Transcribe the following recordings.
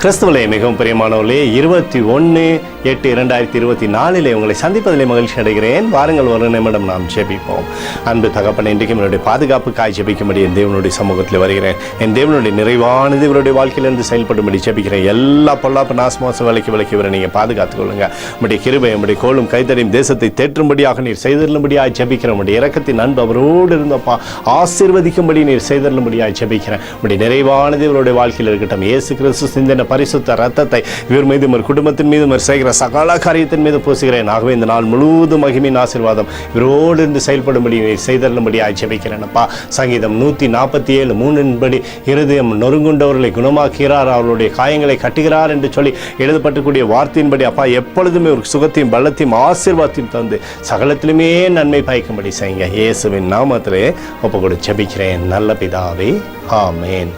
கிறிஸ்துவிலே மிகவும் பிரியமானவர்களே, 21/8/2024 உங்களை சந்திப்பதிலே மகிழ்ச்சி அடைகிறேன். வாருங்கள், ஒரு நிமிடம் நாம் ஜெபிப்போம். அன்பு தகப்பனே, இன்றைக்கும் என்னுடைய பாதுகாப்புக்காய் ஜெபிக்கும்படி என் தேவனுடைய சமூகத்தில் வருகிறேன். என் தேவனுடைய நிறைவானது இவருடைய வாழ்க்கையிலிருந்து செயல்படும்படி ஜெபிக்கிறேன். எல்லா பொல்லாப்பு நாசமோசம் விலக்கி வர நீங்கள் பாதுகாத்துக் கொள்ளுங்க. உடைய கிருபை, உடைய கோலும் கைத்தறியும் தேசத்தை தேற்றும்படியாக நீர் செய்தருளும்படியாக ஜெபிக்கிறேன். உடைய இரக்கத்தின் அன்பு அவரோடு இருந்தப்பா ஆசீர்வதிக்கும்படி நீர் செய்தருளும்படியாக ஜெபிக்கிறேன். உடைய நிறைவானது இவருடைய வாழ்க்கையில் இருக்கட்டும். இயேசு கிறிஸ்து சிந்தின பரிசுத்த ரத்தத்தை இவர் மீது, ஒரு குடும்பத்தின் மீது செய்கிற சகல காரியத்தின் மீது பூசுகிறேன். ஆகவே இந்த நாள் முழுவதும் மகிமையின் ஆசீர்வாதம் இவரோடு இருந்து செயல்படும்படி செய்தருளும்படி ஜெபிக்கிறேன். அப்பா, சங்கீதம் 147:3 படி இருதயம் நொறுங்குண்டவர்களை குணமாக்குகிறார், அவர்களுடைய காயங்களை கட்டுகிறார் என்று சொல்லி எழுதப்பட்டக்கூடிய வார்த்தையின்படி அப்பா எப்பொழுதுமே ஒரு சுகத்தையும் பலத்தையும் ஆசீர்வாதத்தையும் தந்து சகலத்திலுமே நன்மை பயக்கும்படி செய்யுங்க. இயேசுவின் நாமத்திலே ஒப்புக்கொடு ஜெபிக்கிறேன் நல்ல பிதாவே, ஆமேன்.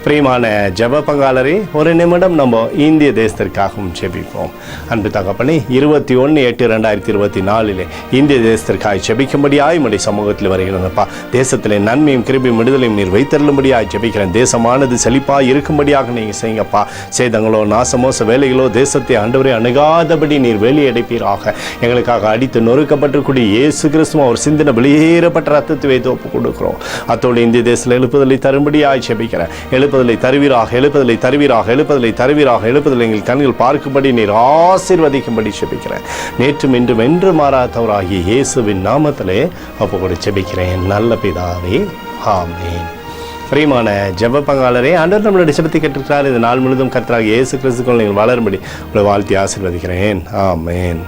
பிரியமான ஜெப பங்காளரே, ஒரு நிமிடம் நம்ம இந்திய தேசத்திற்காகவும் ஜெபிப்போம். அன்பு தகப்பனே, 21/8/2024 இந்திய தேசத்திற்காக ஜெபிக்கும்படியாய் உடைய சமூகத்தில் வருகிறேன்ப்பா. தேசத்திலே நன்மையும் கிருபையும் விடுதலையும் நீர் வைத்தருளும்படியாய் ஜெபிக்கிறேன். தேசமானது செழிப்பாக இருக்கும்படியாக நீங்கள் செய்யுங்கப்பா. சேதங்களோ நாசமோச வேலைகளோ தேசத்தை ஆண்டவரே அணுகாதபடி நீர் வேலியடைப்பீராக. எங்களுக்காக அடித்து நொறுக்கப்பட்டிருக்கூடிய இயேசு கிறிஸ்துவ அவர் சிந்தின வெளியேறப்பட்ட ரத்தத்தை வைத்து ஒப்பு கொடுக்கிறோம். அத்தோடு இந்திய தேசத்தில் எழுப்புதலை தரும்படியாய் ஜெபிக்கிறேன். எழுப்புதலை தருவீராக. எங்கள் கண்கள் பார்க்கும்படி நீர் ஆசீர்வதிக்கும்படி ஜெபிக்கிறேன். நேற்றும் இன்றும் என்று மாறாதவராகிய இயேசுவின் நாமத்திலே ஒப்புக்கொடு ஜெபிக்கிறேன் நல்ல பிதாவே, ஆமேன். பிரியமான ஜெப பங்காளரே, ஆண்டவர் நம்மளுடைய ஜெபத்தை கேட்டிருக்கிறார். இந்த நாள் முழுவதும் கர்த்தராகிய இயேசு கிறிஸ்துக்குள் நீங்கள் வளரும்படி உங்களை வாழ்த்தி ஆசீர்வதிக்கிறேன். ஆமேன்.